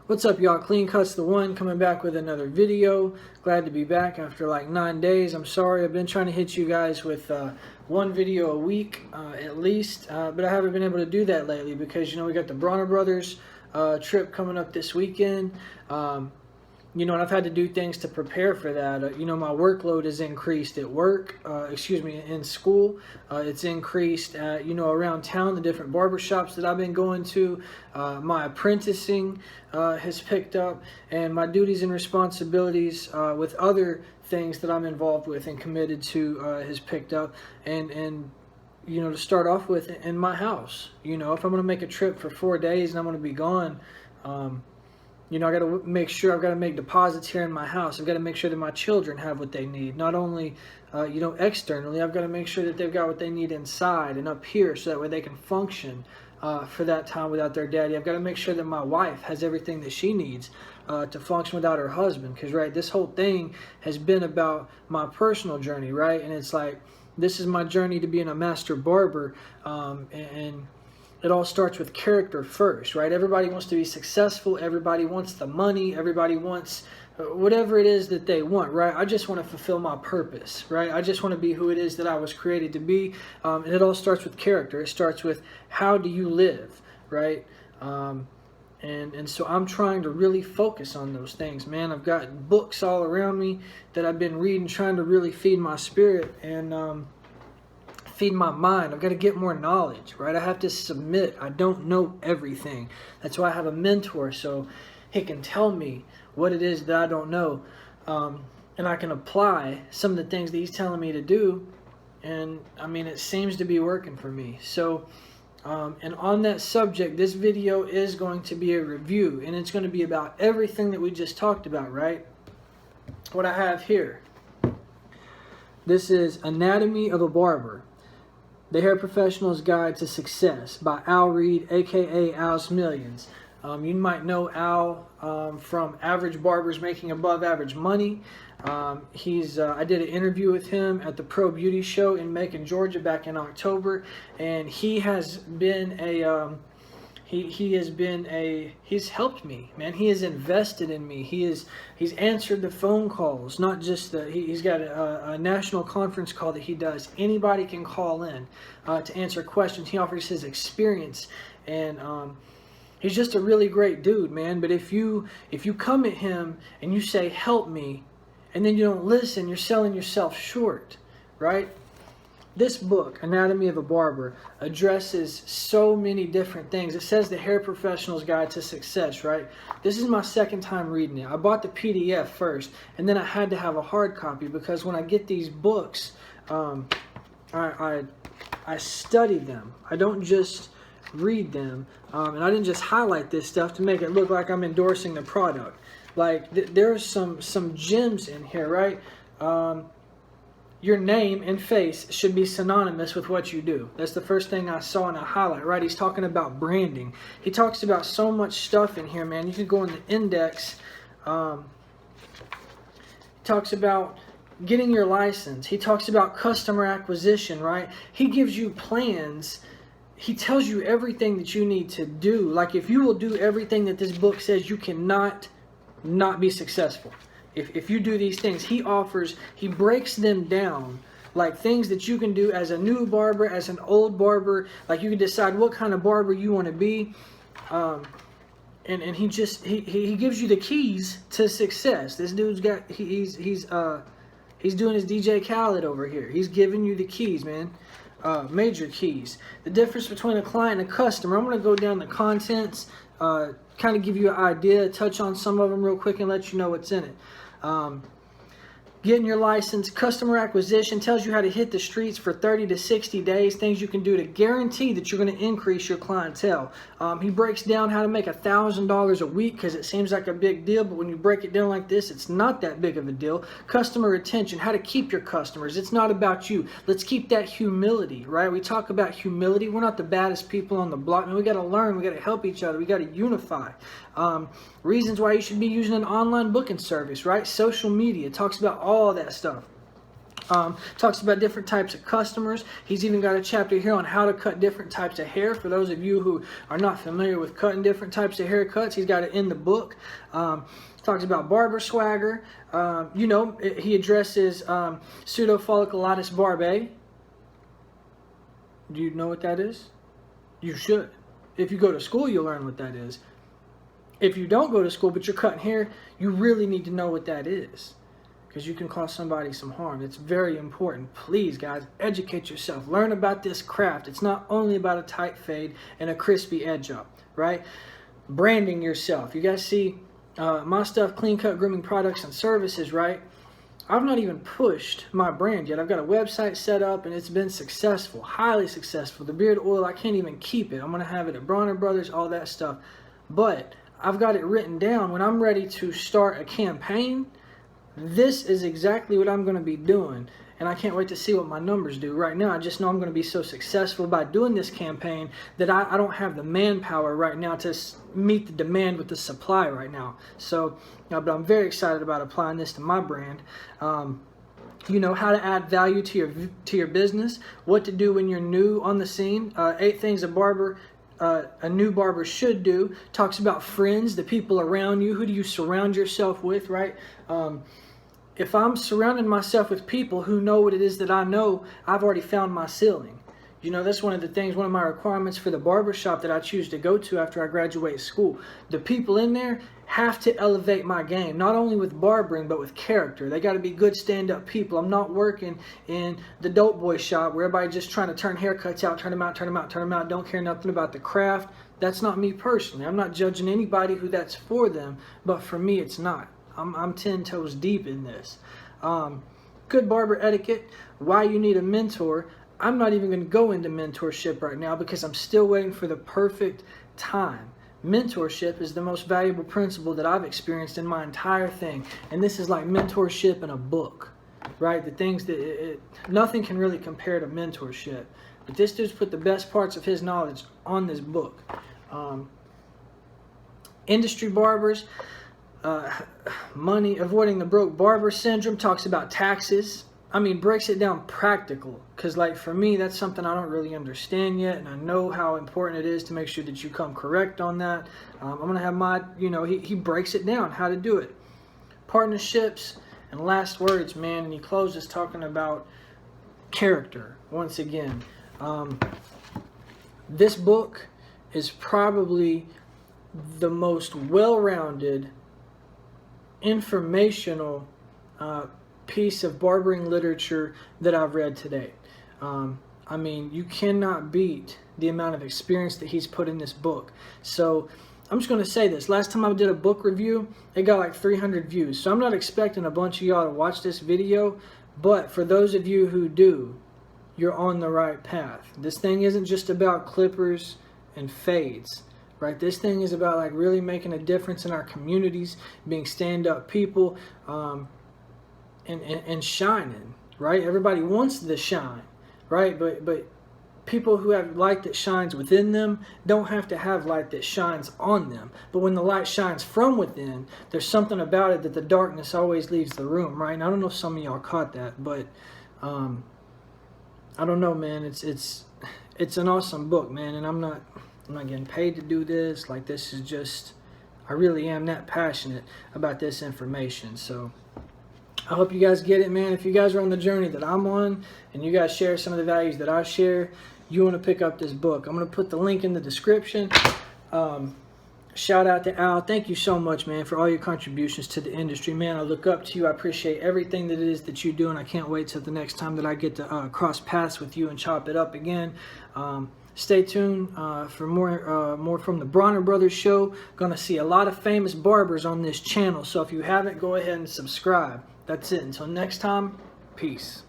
What's up, y'all? Clean Cuts the One coming back with another video. Glad to be back after like 9 days. I'm sorry, I've been trying to hit you guys with one video a week at least, but I haven't been able to do that lately because, you know, we got the Barber Brothers trip coming up this weekend. You know, and I've had to do things to prepare for that. You know, my workload has increased at work, in school. It's increased, you know, around town, the different barbershops that I've been going to. My apprenticing has picked up, and my duties and responsibilities with other things that I'm involved with and committed to has picked up. And you know, to start off with, in my house, you know, if I'm going to make a trip for 4 days and I'm going to be gone, you know, I got to make sure I've got to make deposits here in my house. I've got to make sure that my children have what they need. Not only, you know, externally, I've got to make sure that they've got what they need inside and up here so that way they can function for that time without their daddy. I've got to make sure that my wife has everything that she needs to function without her husband. Because, right, this whole thing has been about my personal journey, right? And it's like, this is my journey to being a master barber, and it all starts with character first, right? Everybody wants to be successful. Everybody wants the money. Everybody wants whatever it is that they want, right? I just want to fulfill my purpose, right? I just want to be who it is that I was created to be. And it all starts with character. It starts with how do you live, right? And so I'm trying to really focus on those things, man. I've got books all around me that I've been reading, trying to really feed my spirit and feed my mind. I've got to get more knowledge, right? I have to submit. I don't know everything. That's why I have a mentor, so he can tell me what it is that I don't know, and I can apply some of the things that he's telling me to do. And I mean, it seems to be working for me. So and on that subject, this video is going to be a review, and it's going to be about everything that we just talked about, right? What I have here, this is Anatomy of a Barber, The Hair Professional's Guide to Success by Reid, aka Alsmillions. You might know Al from Average Barbers Making Above Average Money. I did an interview with him at the Pro Beauty Show in Macon, Georgia back in October, and he has been he's helped me, man. He has invested in me. He's answered the phone calls, not just he's got a national conference call that he does. Anybody can call in to answer questions. He offers his experience, and he's just a really great dude, man. But if you come at him and you say, help me, and then you don't listen, you're selling yourself short, right? This book, Anatomy of a Barber, addresses so many different things. It says The Hair Professional's Guide to Success, right? This is my second time reading it. I bought the PDF first, and then I had to have a hard copy because when I get these books, I study them. I don't just read them, and I didn't just highlight this stuff to make it look like I'm endorsing the product. Like there's some gems in here, right? Your name and face should be synonymous with what you do. That's the first thing I saw in a highlight, right? He's talking about branding. He talks about so much stuff in here, man. You can go in the index. He talks about getting your license. He talks about customer acquisition, right? He gives you plans. He tells you everything that you need to do. Like, if you will do everything that this book says, you cannot not be successful. If you do these things, he breaks them down, like things that you can do as a new barber, as an old barber. Like, you can decide what kind of barber you want to be, and he gives you the keys to success. This dude's got he's doing his DJ Khaled over here. He's giving you the keys, man. Major keys. The difference between a client and a customer. I'm going to go down the contents, kind of give you an idea, touch on some of them real quick, and let you know what's in it. Getting your license, customer acquisition, tells you how to hit the streets for 30 to 60 days, things you can do to guarantee that you're going to increase your clientele. He breaks down how to make $1,000 a week because it seems like a big deal, but when you break it down like this, it's not that big of a deal. Customer retention, how to keep your customers. It's not about you. Let's keep that humility, right? We talk about humility. We're not the baddest people on the block. Man, we got to learn. We got to help each other. We got to unify. Reasons why you should be using an online booking service, right? Social media talks about all that stuff. Talks about different types of customers. He's even got a chapter here on how to cut different types of hair. For those of you who are not familiar with cutting different types of haircuts, he's got it in the book. Talks about barber swagger. You know, he addresses pseudofolliculitis barbae. Do you know what that is? You should. If you go to school, you'll learn what that is. If you don't go to school, but you're cutting hair, you really need to know what that is, because you can cause somebody some harm. It's very important. Please, guys, educate yourself. Learn about this craft. It's not only about a tight fade and a crispy edge up, right? Branding yourself. You guys see my stuff, Clean Cut Grooming Products and Services, right? I've not even pushed my brand yet. I've got a website set up and it's been successful, highly successful. The beard oil, I can't even keep it. I'm going to have it at Barber Brothers, all that stuff. But I've got it written down. When I'm ready to start a campaign, this is exactly what I'm going to be doing. And I can't wait to see what my numbers do. Right now, I just know I'm going to be so successful by doing this campaign that I don't have the manpower right now to meet the demand with the supply right now. So, but I'm very excited about applying this to my brand. You know, how to add value to your business, what to do when you're new on the scene, 8 things a new barber should do. Talks about friends, the people around you. Who do you surround yourself with, right? If I'm surrounding myself with people who know what it is that I know, I've already found my ceiling. You know, that's one of the things, one of my requirements for the barbershop that I choose to go to after I graduate school. The people in there have to elevate my game, not only with barbering, but with character. They got to be good stand-up people. I'm not working in the dope boy shop where everybody's just trying to turn haircuts out, turn them out, turn them out, turn them out, don't care nothing about the craft. That's not me personally. I'm not judging anybody who that's for them, but for me, it's not. I'm 10 toes deep in this. Good barber etiquette, why you need a mentor. I'm not even going to go into mentorship right now because I'm still waiting for the perfect time. Mentorship is the most valuable principle that I've experienced in my entire thing. And this is like mentorship in a book, right? The things that, nothing can really compare to mentorship. But this dude's put the best parts of his knowledge on this book. Industry barbers. Money, avoiding the broke barber syndrome, talks about taxes. I mean, breaks it down practical, because like for me, that's something I don't really understand yet, and I know how important it is to make sure that you come correct on that. I'm gonna have my, you know, he breaks it down how to do it. Partnerships and last words, man, and he closes talking about character once again. This book is probably the most well-rounded, informational piece of barbering literature that I've read today. I mean, you cannot beat the amount of experience that he's put in this book. So I'm just going to say this. Last time I did a book review, it got like 300 views. So I'm not expecting a bunch of y'all to watch this video, but for those of you who do, you're on the right path. This thing isn't just about clippers and fades. Right, this thing is about like really making a difference in our communities, being stand-up people, and shining. Right, everybody wants to shine, right? But people who have light that shines within them don't have to have light that shines on them. But when the light shines from within, there's something about it that the darkness always leaves the room. Right, and I don't know if some of y'all caught that, but I don't know, man. It's an awesome book, man, and I'm not getting paid to do this. Like, this is just, I really am that passionate about this information. So I hope you guys get it, man. If you guys are on the journey that I'm on and you guys share some of the values that I share, you want to pick up this book. I'm going to put the link in the description. Shout out to Al. Thank you so much, man, for all your contributions to the industry. Man, I look up to you. I appreciate everything that it is that you do, and I can't wait till the next time that I get to cross paths with you and chop it up again. Stay tuned for more from the Barber Brothers show. Gonna see a lot of famous barbers on this channel, so if you haven't, go ahead and subscribe. That's it. Until next time, peace.